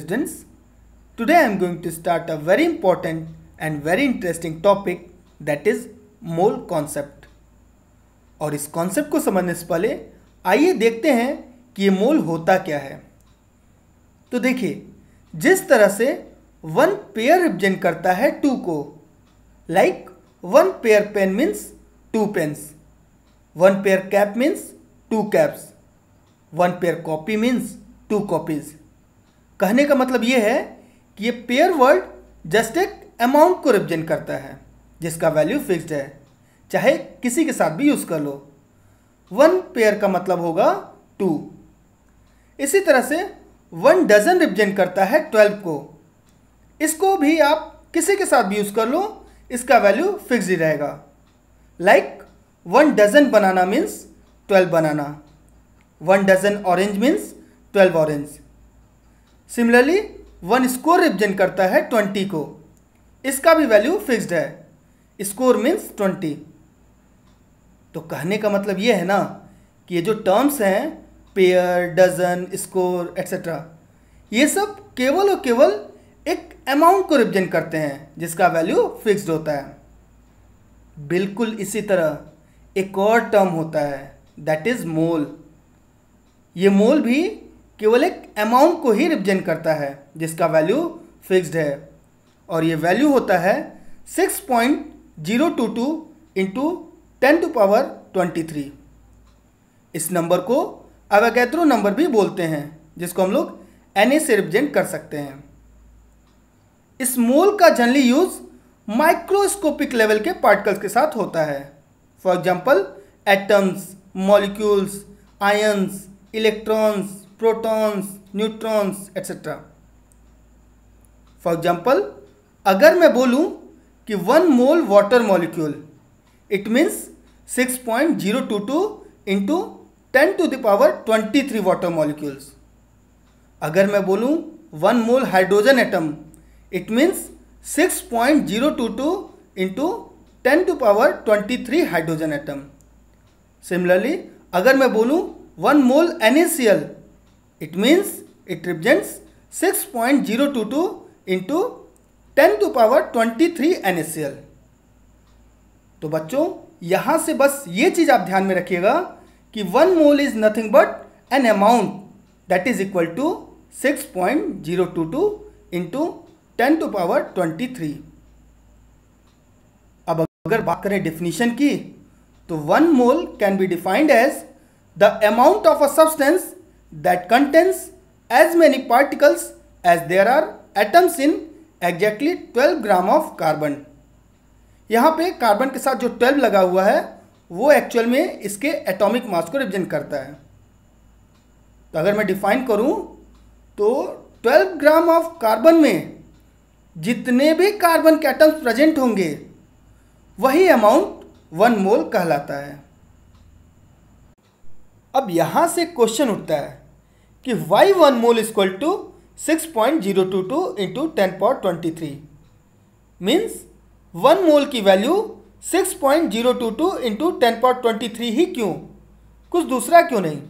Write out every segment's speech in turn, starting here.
students, today I am going to start a very important and very interesting topic, that is mole concept. और इस concept को समझने से पहले आइए देखते हैं कि ये मोल होता क्या है। तो देखिए, जिस तरह से वन पेयर रिप्रेजेंट करता है टू को, like one pair pen means two pens, one pair cap means two caps, one pair copy means two copies. कहने का मतलब ये है कि ये पेयर वर्ड जस्ट एक अमाउंट को रिप्रेजेंट करता है जिसका वैल्यू फिक्स्ड है, चाहे किसी के साथ भी यूज़ कर लो। वन पेयर का मतलब होगा टू। इसी तरह से वन डजन रिप्रेजेंट करता है 12 को। इसको भी आप किसी के साथ भी यूज़ कर लो, इसका वैल्यू फिक्स्ड ही रहेगा। Like one dozen banana means 12 banana, one dozen orange means 12 orange. Similarly one score represent करता है 20 को, इसका भी वैल्यू फिक्स्ड है, स्कोर मीन्स 20। तो कहने का मतलब ये है ना कि ये जो टर्म्स हैं पेयर, डजन, स्कोर एक्सेट्रा, ये सब केवल और केवल एक अमाउंट को रिप्रेजेंट करते हैं जिसका वैल्यू फिक्स्ड होता है। बिल्कुल इसी तरह एक और टर्म होता है, दैट इज मोल। ये मोल भी केवल एक अमाउंट को ही रिप्रेजेंट करता है जिसका वैल्यू फिक्स्ड है, और ये वैल्यू होता है 6.022 इंटू 10⁻23। इस नंबर को अवोगाद्रो नंबर भी बोलते हैं, जिसको हम लोग Na से रिप्रेजेंट कर सकते हैं। इस मोल का जनरली यूज माइक्रोस्कोपिक लेवल के पार्टिकल्स के साथ होता है। For example atoms, molecules, ions, electrons, protons, neutrons etcetera. For example अगर मैं बोलूं कि 1 मोल water molecule, it means 6.022 into 10⁻23 water molecules. अगर मैं बोलूं 1 मोल hydrogen atom, it means 6.022 into 10⁻23 hydrogen atom. Similarly अगर मैं बोलूं 1 मोल NaCl, it means it represents 6.022 into 10⁻23 NaCl। तो बच्चों यहाँ से बस ये चीज़ आप ध्यान में रखिएगा कि 1 mole is nothing but an amount that is equal to 6.022 into 10⁻23। अब अगर बात करें डेफिनेशन की, तो 1 mole can be defined as the amount of a substance that contains as many particles as there are atoms in exactly 12 gram of carbon। यहाँ पे carbon के साथ जो 12 लगा हुआ है वो एक्चुअल में इसके एटॉमिक मास को रिप्रेजेंट करता है। तो अगर मैं डिफाइन करूँ तो 12 ग्राम ऑफ कार्बन में जितने भी कार्बन के एटम्स प्रेजेंट होंगे वही अमाउंट 1 मोल कहलाता है। अब यहाँ से क्वेश्चन उठता है कि why 1 mole equal to 6.022 into 10⁻23 means 1 mole की वैल्यू 6.022 इंटू 10⁻23 ही क्यों, कुछ दूसरा क्यों नहीं?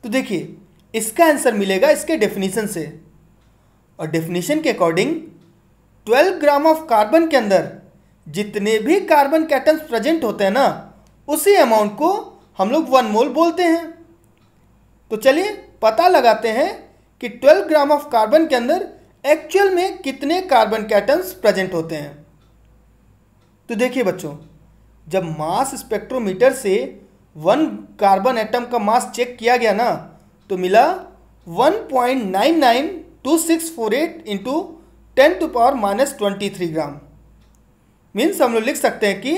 तो देखिए, इसका आंसर मिलेगा इसके डेफिनेशन से, और डेफिनेशन के अकॉर्डिंग 12 ग्राम ऑफ कार्बन के अंदर जितने भी कार्बन के एटम्स प्रेजेंट होते हैं ना, उसी अमाउंट को हम लोग 1 मोल बोलते हैं। तो चलिए पता लगाते हैं कि 12 ग्राम ऑफ कार्बन के अंदर एक्चुअल में कितने कार्बन के एटम्स प्रेजेंट होते हैं। तो देखिए बच्चों, जब मास स्पेक्ट्रोमीटर से 1 कार्बन एटम का मास चेक किया गया ना, तो मिला 1.992648 इंटू 10⁻23 ग्राम। मीन्स हम लोग लिख सकते हैं कि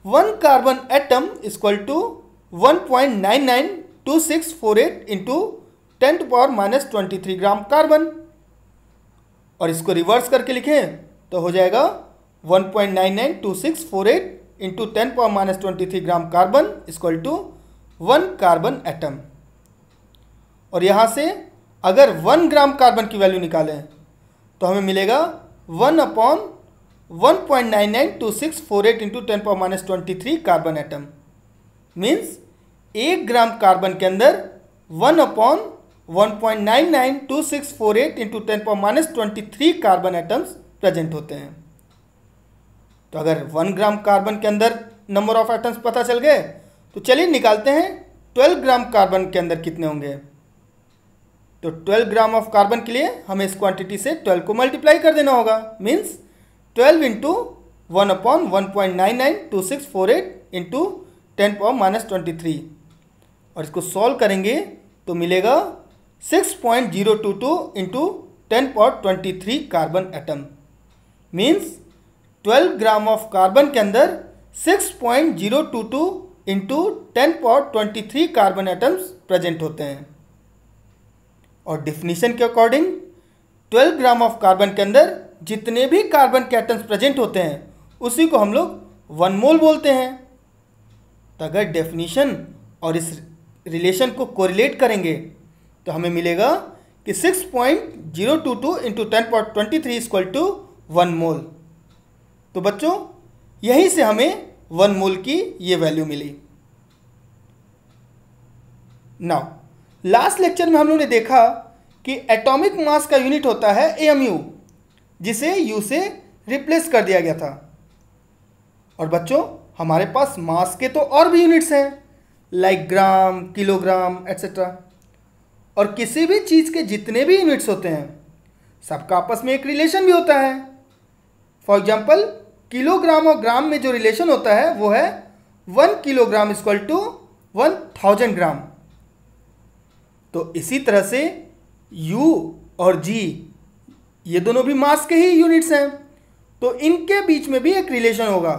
1 carbon atom equal to 1.992648 into 10⁻23 gram carbon. और इसको रिवर्स करके लिखें तो हो जाएगा 1.992648 into 10⁻23 gram carbon equal to 1 carbon atom. और यहाँ से अगर 1 ग्राम कार्बन की वैल्यू निकालें तो हमें मिलेगा 1/1.992648 into 10⁻23 carbon atom. Means 1 gram carbon के अंदर 1 1.992648 इंटू 10⁻23 कार्बन एटम्स प्रेजेंट होते हैं। तो अगर 1 ग्राम कार्बन के अंदर नंबर ऑफ एटम्स पता चल गए तो चलिए निकालते हैं 12 ग्राम कार्बन के अंदर कितने होंगे। तो 12 ग्राम ऑफ कार्बन के लिए हमें इस क्वांटिटी से 12 को मल्टीप्लाई कर देना होगा। मीन्स 12 इंटू 1/1.992648 इंटू 10⁻23 और इसको सॉल्व करेंगे तो मिलेगा 6.022 into 10⁻23 carbon atom. Means 12 gram of carbon के अंदर 6.022 इंटू 10⁻23 कार्बन एटम्स प्रेजेंट होते हैं। और डिफिनीशन के अकॉर्डिंग 12 ग्राम ऑफ कार्बन के अंदर जितने भी कार्बन के एटम्स प्रेजेंट होते हैं उसी को हम लोग 1 मोल बोलते हैं। तो अगर डेफिनीशन और इस रिलेशन को कोरिलेट करेंगे तो हमें मिलेगा कि 6.022 इंटू 10⁻23 इक्वल टू 1 मोल। तो बच्चों यहीं से हमें 1 मोल की ये वैल्यू मिली। नाउ लास्ट लेक्चर में हम लोगों ने देखा कि एटॉमिक मास का यूनिट होता है एएमयू, जिसे यू से रिप्लेस कर दिया गया था। और बच्चों हमारे पास मास के तो और भी यूनिट्स हैं लाइक ग्राम, किलोग्राम एट्सेट्रा। और किसी भी चीज़ के जितने भी यूनिट्स होते हैं सबका आपस में एक रिलेशन भी होता है। फॉर एग्जाम्पल किलोग्राम और ग्राम में जो रिलेशन होता है वो है 1 किलोग्राम इक्वल टू 1000 ग्राम। तो इसी तरह से U और G ये दोनों भी मास के ही यूनिट्स हैं, तो इनके बीच में भी एक रिलेशन होगा।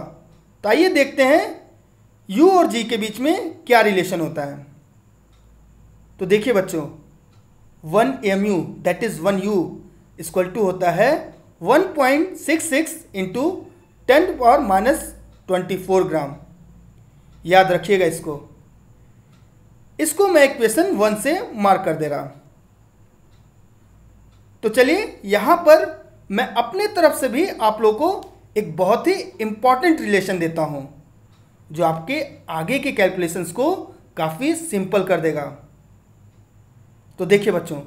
तो आइए देखते हैं U और G के बीच में क्या रिलेशन होता है। तो देखिए बच्चों 1 AMU that is 1 U equal to होता है 1.66 इंटू 10⁻24 ग्राम। याद रखिएगा इसको मैं इक्वेशन 1 से मार्क कर दे रहा। तो चलिए यहां पर मैं अपने तरफ से भी आप लोगों को एक बहुत ही इंपॉर्टेंट रिलेशन देता हूं जो आपके आगे के कैलकुलेशंस को काफ़ी सिंपल कर देगा। तो देखिए बच्चों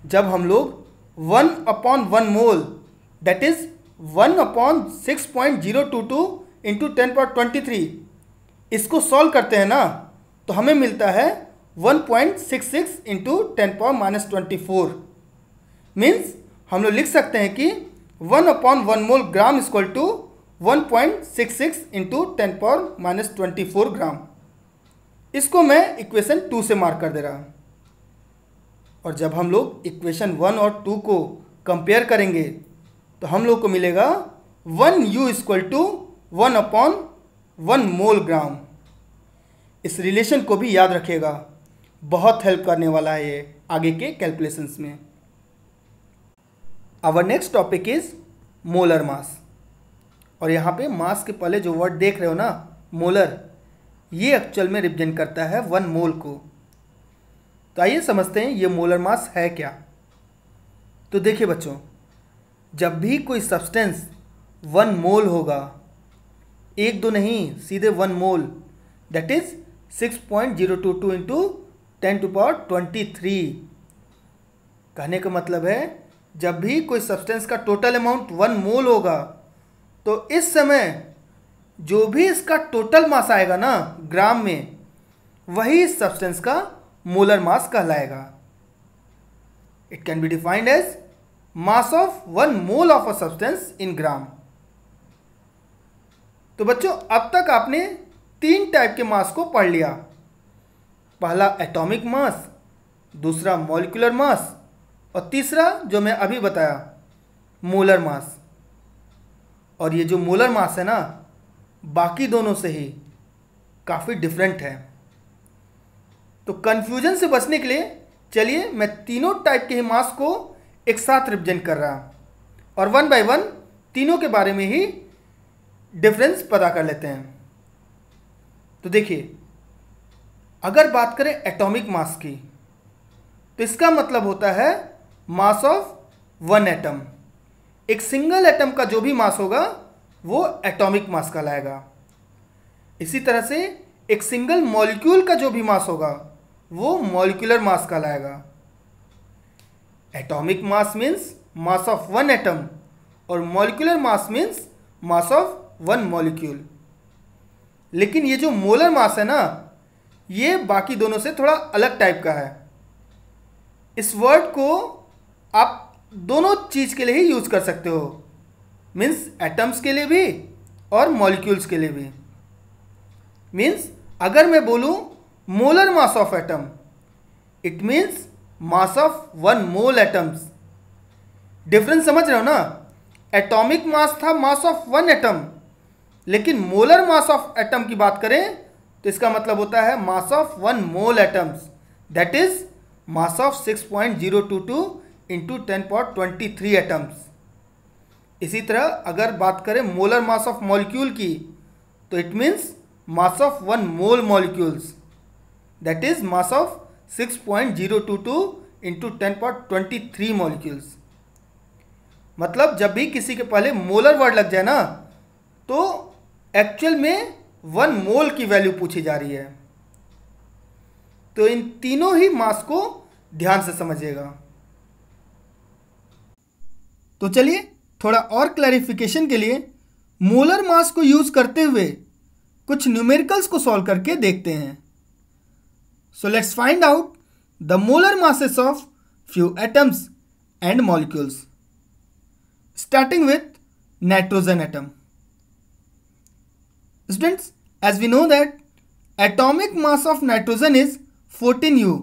जब हम लोग 1/1 मोल दैट इज 1/6.022 इंटू 10⁻23 इसको सॉल्व करते हैं ना तो हमें मिलता है 1.66 इंटू 10⁻24। मीन्स हम लोग लिख सकते हैं कि 1/1 मोल ग्राम इक्वल टू 1.66 इंटू 10⁻24 ग्राम। इसको मैं इक्वेशन 2 से मार्क कर दे रहा। और जब हम लोग इक्वेशन 1 और 2 को कंपेयर करेंगे तो हम लोग को मिलेगा 1U इक्वल टू 1/1 मोल ग्राम। इस रिलेशन को भी याद रखिएगा, बहुत हेल्प करने वाला है ये आगे के कैलकुलेशंस में। Our next topic is molar mass. और यहाँ पे मास के पहले जो वर्ड देख रहे हो ना मोलर, ये एक्चुअल में रिप्रेजेंट करता है 1 मोल को। तो आइए समझते हैं ये मोलर मास है क्या। तो देखिए बच्चों जब भी कोई सब्सटेंस 1 मोल होगा, एक दो नहीं सीधे 1 मोल दैट इज 6.022 इंटू 10⁻23। कहने का मतलब है जब भी कोई सब्सटेंस का टोटल अमाउंट 1 मोल होगा तो इस समय जो भी इसका टोटल मास आएगा ना ग्राम में, वही इस सब्सटेंस का मोलर मास कहलाएगा। It can be defined as mass of 1 mole of a substance in gram. तो बच्चों अब तक आपने 3 टाइप के मास को पढ़ लिया। पहला एटॉमिक मास, दूसरा मॉलिक्यूलर मास और तीसरा जो मैं अभी बताया मोलर मास। और ये जो मोलर मास है ना बाकी दोनों से ही काफ़ी डिफरेंट है। तो कन्फ्यूजन से बचने के लिए चलिए मैं तीनों टाइप के ही मास को एक साथ रिप्रेजेंट कर रहा और 1 बाय 1 तीनों के बारे में ही डिफरेंस पता कर लेते हैं। तो देखिए अगर बात करें एटॉमिक मास की तो इसका मतलब होता है मास ऑफ 1 एटम। एक सिंगल एटम का जो भी मास होगा वो एटॉमिक मास कहलाएगा। इसी तरह से एक सिंगल मॉलिक्यूल का जो भी मास होगा वो मॉलिक्यूलर मास कहलाएगा। Atomic mass means mass of one atom और molecular mass means mass of one molecule. लेकिन ये जो मोलर मास है ना, ये बाकी दोनों से थोड़ा अलग टाइप का है। इस वर्ड को आप दोनों चीज़ के लिए ही यूज़ कर सकते हो, मीन्स एटम्स के लिए भी और मॉलिक्यूल्स के लिए भी। मीन्स अगर मैं बोलूँ molar mass of atom, it means mass of one mole atoms. Difference समझ रहे हो ना? एटॉमिक मास था मास ऑफ वन एटम, लेकिन मोलर मास ऑफ एटम की बात करें तो इसका मतलब होता है मास of one mole atoms, that is mass of 6.022 into 10^23 atoms. इसी तरह अगर बात करें मोलर मास ऑफ मॉलिक्यूल की, तो it means mass of one mole molecules, that is mass of 6.022 into 10^23 molecules. मतलब जब भी किसी के पहले मोलर वर्ड लग जाए ना, तो एक्चुअल में वन मोल की वैल्यू पूछी जा रही है। तो इन तीनों ही मास को ध्यान से समझिएगा। तो चलिए थोड़ा और क्लैरिफिकेशन के लिए मोलर मास को यूज करते हुए कुछ न्यूमेरिकल्स को सॉल्व करके देखते हैं। So let's find out the molar masses of few atoms and molecules, starting with nitrogen atom. Students, as we know that atomic mass of nitrogen is 14U.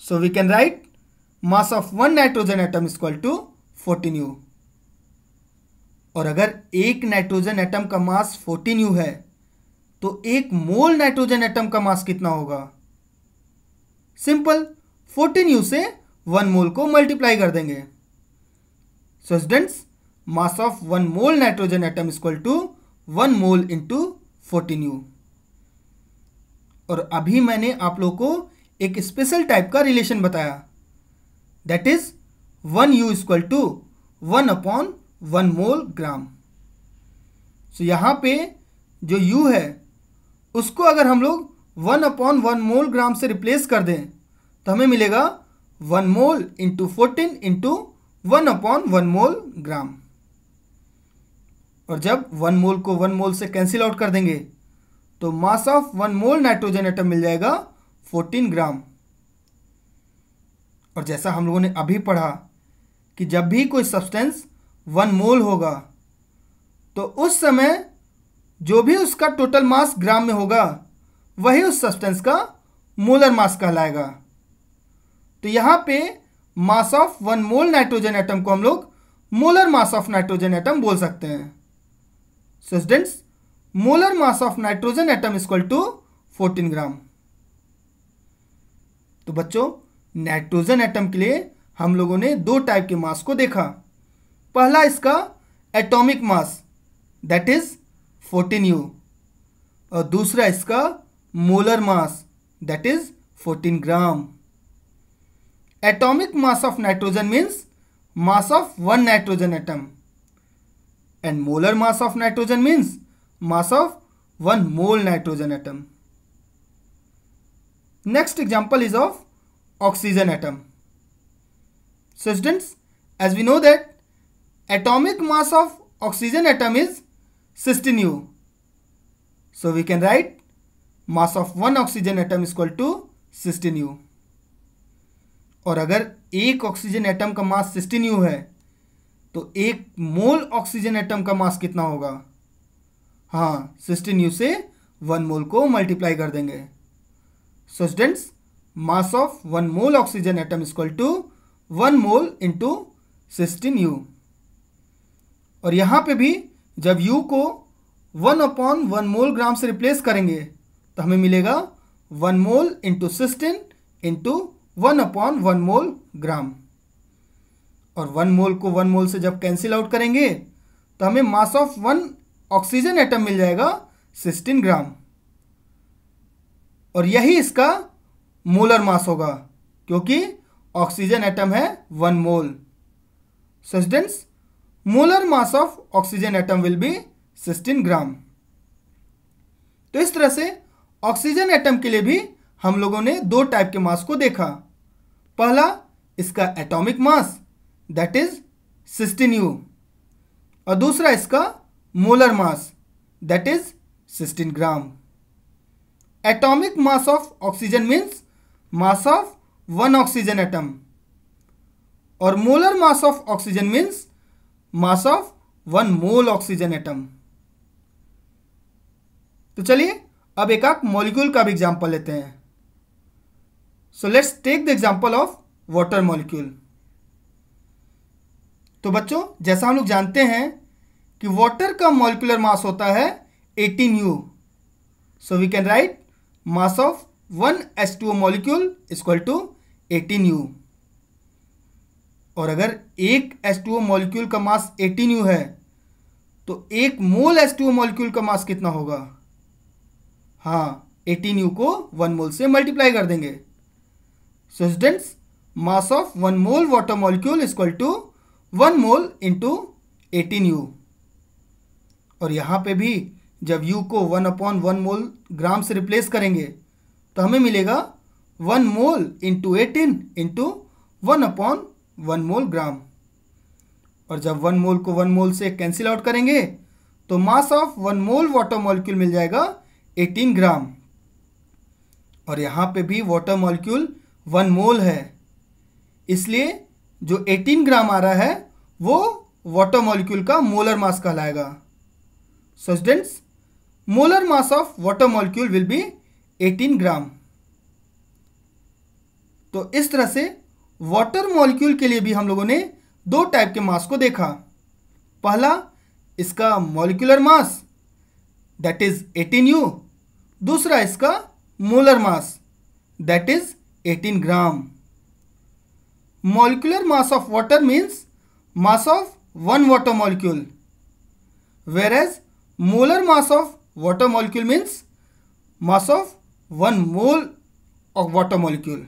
So we can write mass of one nitrogen atom is equal to 14U. और अगर एक nitrogen atom का मास 14U है, तो एक मोल nitrogen atom का मास कितना होगा? सिंपल, 14U से 1 मोल को मल्टीप्लाई कर देंगे। So students, mass of 1 mole nitrogen atom is equal to 1 mole into 14U. और अभी मैंने आप लोगों को एक स्पेशल टाइप का रिलेशन बताया, that is 1U is equal to 1/1 मोल ग्राम। सो यहाँ पे जो U है उसको अगर हम लोग 1/1 मोल ग्राम से रिप्लेस कर दें तो हमें मिलेगा 1 मोल इंटू 14 इंटू 1/1 मोल ग्राम। और जब 1 मोल को 1 मोल से कैंसिल आउट कर देंगे तो mass of 1 mole nitrogen atom मिल जाएगा 14 ग्राम। और जैसा हम लोगों ने अभी पढ़ा कि जब भी कोई सब्सटेंस 1 मोल होगा तो उस समय जो भी उसका टोटल मास ग्राम में होगा वही उस सब्सटेंस का मोलर मास कहलाएगा। तो यहाँ पे mass of 1 mole nitrogen atom को हम लोग molar mass of nitrogen atom बोल सकते हैं। So students, molar mass of nitrogen atom is equal to 14 gram. तो बच्चों, नाइट्रोजन एटम के लिए हम लोगों ने 2 टाइप के मास को देखा। पहला इसका atomic mass, that is 14U, और दूसरा इसका molar mass, that is 14 gram. Atomic mass of nitrogen means mass of one nitrogen atom, and molar mass of nitrogen means mass of 1 mole nitrogen atom. Next example is of oxygen atom. So students, as we know that atomic mass of oxygen atom is 16U. So we can write mass of one oxygen atom is equal to 16U. और अगर एक oxygen atom का मास 16U है तो एक मोल oxygen atom का मास कितना होगा? हाँ, 16U से 1 मोल को मल्टीप्लाई कर देंगे। So students, mass of 1 mole oxygen atom is equal to 1 mole into 16U। और यहाँ पे भी जब U को 1/1 मोल ग्राम से रिप्लेस करेंगे तो हमें मिलेगा 1 मोल इंटू 16 इंटू 1/1 मोल ग्राम। और 1 मोल को 1 मोल से जब कैंसिल आउट करेंगे तो हमें मास ऑफ 1 ऑक्सीजन एटम मिल जाएगा 16 ग्राम। और यही इसका मोलर मास होगा क्योंकि ऑक्सीजन एटम है 1 mole. So students, molar mass of oxygen atom will be 16 gram. तो इस तरह से ऑक्सीजन एटम के लिए भी हम लोगों ने 2 टाइप के मास को देखा। पहला इसका atomic mass that is 16U और दूसरा इसका molar mass that is 16 gram. Atomic mass of oxygen means mass of one oxygen atom और molar mass of oxygen means mass of one mole oxygen atom. तो चलिए अब एक आध molecule का भी एग्जांपल लेते हैं। So let's take the example of water molecule. तो बच्चों जैसा हम लोग जानते हैं कि वाटर का मॉलिक्यूलर मास होता है 18U। So we can write mass of one H2O molecule equal to 18U। और अगर एक H2O मॉलिक्यूल का मास 18U है तो एक मोल H2O मॉलिक्यूल का मास कितना होगा? हाँ, 18U को 1 मोल से मल्टीप्लाई कर देंगे। So students, mass of 1 mole water molecule equal to 1 mole into 18U। और यहाँ पे भी जब U को 1/1 मोल ग्राम से रिप्लेस करेंगे तो हमें मिलेगा 1 मोल इंटू 18 इंटू 1/1 मोल ग्राम। और जब 1 मोल को 1 मोल से कैंसिल आउट करेंगे तो mass of 1 mole water molecule मिल जाएगा 18 ग्राम। और यहाँ पे भी वाटर मॉलिक्यूल 1 मोल है, इसलिए जो 18 ग्राम आ रहा है वो वाटर मॉलिक्यूल का मोलर मास कहलाएगा। सो students, molar mass of water molecule will be 18 ग्राम। तो इस तरह से वाटर मॉलिक्यूल के लिए भी हम लोगों ने 2 टाइप के मास को देखा। पहला, इसका molecular mass that is 18U। दूसरा इसका molar mass that is 18 gram. Molecular mass of water means mass of 1 water molecule, whereas molar mass of water molecule means mass of 1 mole of water molecule।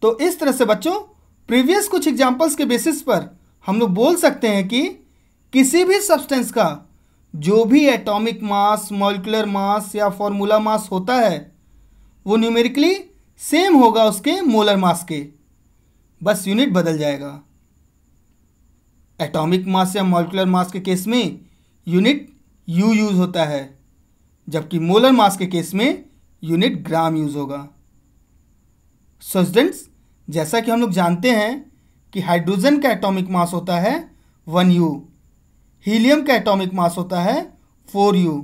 तो इस तरह से बच्चों previous कुछ examples के basis पर हम लोग बोल सकते हैं कि किसी भी सब्सटेंस का जो भी एटॉमिक मास, मॉलिक्यूलर मास या फॉर्मूला मास होता है वो न्यूमेरिकली सेम होगा उसके मोलर मास के, बस यूनिट बदल जाएगा। एटॉमिक मास या मॉलिक्यूलर मास के केस में यूनिट U यूज़ होता है, जबकि मोलर मास के केस में यूनिट ग्राम यूज़ होगा। सो स्टूडेंट्स, जैसा कि हम लोग जानते हैं कि हाइड्रोजन का एटॉमिक मास होता है 1U, हीलियम का एटॉमिक मास होता है 4U,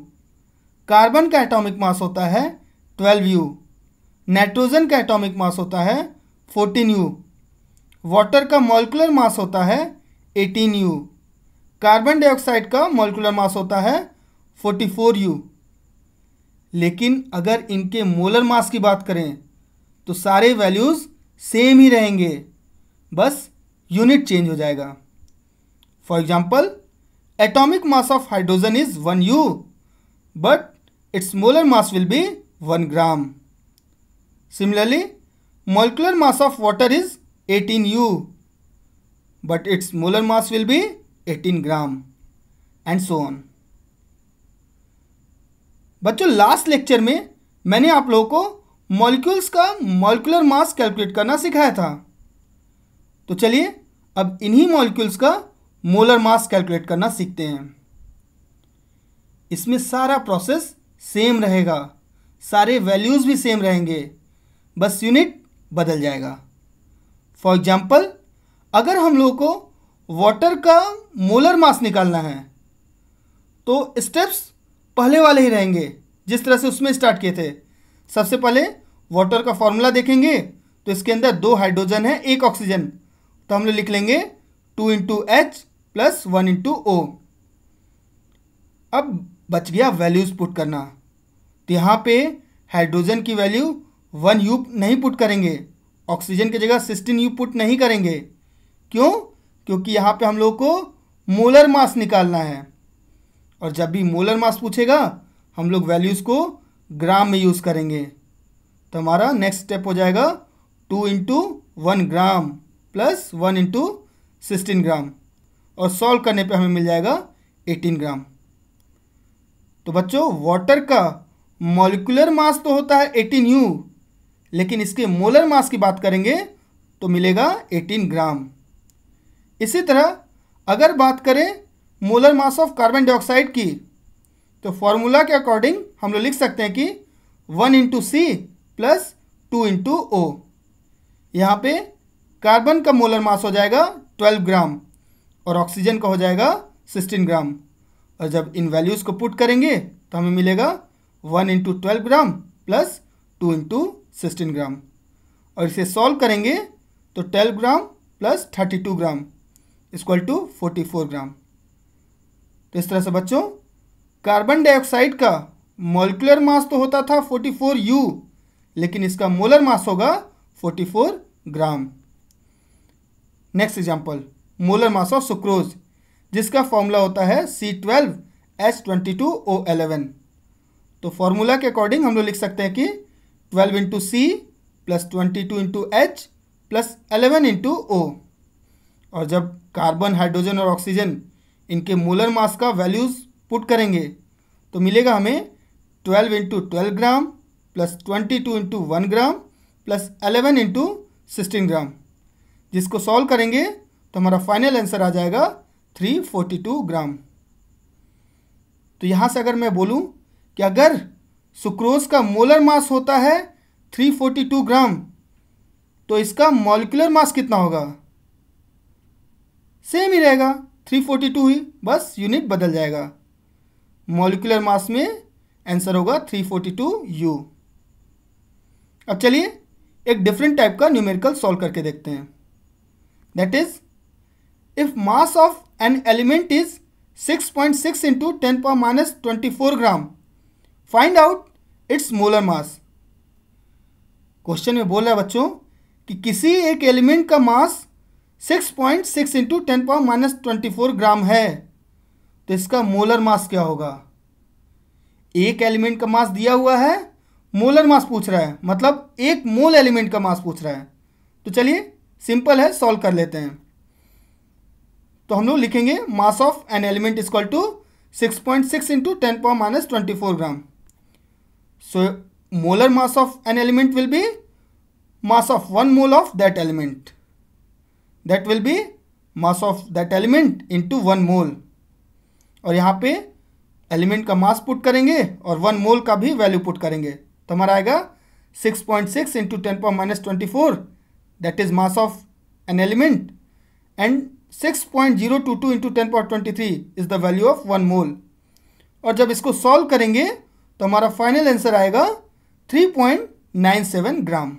कार्बन का एटॉमिक मास होता है 12U, नाइट्रोजन का एटॉमिक मास होता है 14U, वाटर का मॉलिक्यूलर मास होता है 18U, कार्बन डाइऑक्साइड का मॉलिक्यूलर मास होता है 44U। लेकिन अगर इनके मोलर मास की बात करें तो सारे वैल्यूज़ सेम ही रहेंगे, बस यूनिट चेंज हो जाएगा। For example, atomic mass of hydrogen is 1U but it's molar mass will be 1 gram. Similarly, molecular mass of water is 18U but its molar mass will be 18 gram and so on। बच्चों last lecture में मैंने आप लोगों को molecules का molecular mass calculate करना सिखाया था। तो चलिए अब इन्हीं मॉलिक्यूल्स का मोलर मास कैलकुलेट करना सीखते हैं। इसमें सारा प्रोसेस सेम रहेगा, सारे वैल्यूज़ भी सेम रहेंगे, बस यूनिट बदल जाएगा। फॉर एग्जाम्पल, अगर हम लोगों को वाटर का मोलर मास निकालना है तो स्टेप्स पहले वाले ही रहेंगे जिस तरह से उसमें स्टार्ट किए थे। सबसे पहले वाटर का फॉर्मूला देखेंगे तो इसके अंदर 2 हाइड्रोजन है, 1 ऑक्सीजन, तो हम लोग लिख लेंगे 2 × H + 1 × O। अब बच गया वैल्यूज़ पुट करना, तो यहाँ पे हाइड्रोजन की वैल्यू 1U नहीं पुट करेंगे, ऑक्सीजन की जगह 16U पुट नहीं करेंगे। क्यों? क्योंकि यहाँ पे हम लोग को मोलर मास निकालना है, और जब भी मोलर मास पूछेगा हम लोग वैल्यूज़ को ग्राम में यूज़ करेंगे। तो हमारा नेक्स्ट स्टेप हो जाएगा 2 × 1 ग्राम + 1 × 16 ग्राम, और सॉल्व करने पे हमें मिल जाएगा 18 ग्राम। तो बच्चों वाटर का मॉलिक्यूलर मास तो होता है 18U, लेकिन इसके मोलर मास की बात करेंगे तो मिलेगा 18 ग्राम। इसी तरह अगर बात करें molar mass of carbon dioxide की, तो फॉर्मूला के अकॉर्डिंग हम लोग लिख सकते हैं कि 1 into C plus 2 into O. यहाँ पे कार्बन का मोलर मास हो जाएगा 12 ग्राम और ऑक्सीजन का हो जाएगा 16 ग्राम। और जब इन वैल्यूज़ को पुट करेंगे तो हमें मिलेगा 1 into 12 gram plus 2 into 16 gram. और इसे सॉल्व करेंगे तो 12 gram plus 32 gram equal to 44 gram. तो इस तरह से बच्चों कार्बन डाइऑक्साइड का मॉलिक्यूलर मास तो होता था 44 U, लेकिन इसका मोलर मास होगा 44 gram. Next example, molar mass of sucrose, जिसका फॉर्मूला होता है C12H22O11। तो फॉर्मूला के अकॉर्डिंग हम लोग लिख सकते हैं कि 12 into C plus 22 into H plus 11 into O. और जब कार्बन, हाइड्रोजन और ऑक्सीजन इनके मोलर मास का वैल्यूज़ पुट करेंगे तो मिलेगा हमें 12 into 12 gram plus 22 into 1 gram plus 11 into 16 gram, जिसको सॉल्व करेंगे तो हमारा फाइनल आंसर आ जाएगा 342 ग्राम। तो यहाँ से अगर मैं बोलूँ कि अगर सुक्रोज का मोलर मास होता है 342 ग्राम, तो इसका मॉलिक्यूलर मास कितना होगा? सेम ही रहेगा, 342 ही, बस यूनिट बदल जाएगा। मॉलिक्यूलर मास में आंसर होगा 342 U। अब चलिए एक डिफरेंट टाइप का न्यूमेरिकल सॉल्व करके देखते हैं। That is, if mass of an element is 6.6 into 10⁻24 gram, find out it's molar mass. Question में बोल रहा है बच्चों कि किसी एक एलिमेंट का मास 6.6 इंटू 10⁻24 ग्राम है, तो इसका मोलर मास क्या होगा? एक एलिमेंट का मास दिया हुआ है, मोलर मास पूछ रहा है, मतलब एक मोल एलिमेंट का मास पूछ रहा है। तो चलिए सिंपल है, सॉल्व कर लेते हैं। तो हम लोग लिखेंगे mass of an element equal to 6.6 into 10⁻24 gram. So molar mass of an element will be mass of 1 mole of that element. That will be mass of that element into 1 mole. और यहाँ पे element का mass put करेंगे और 1 मोल का भी value put करेंगे, तो हमारा आएगा 6.6 into 10⁻24, that is mass of an element, and 6.022 into 10⁻23 is the value of 1 मोल। और जब इसको सॉल्व करेंगे तो हमारा फाइनल आंसर आएगा 3.97 ग्राम।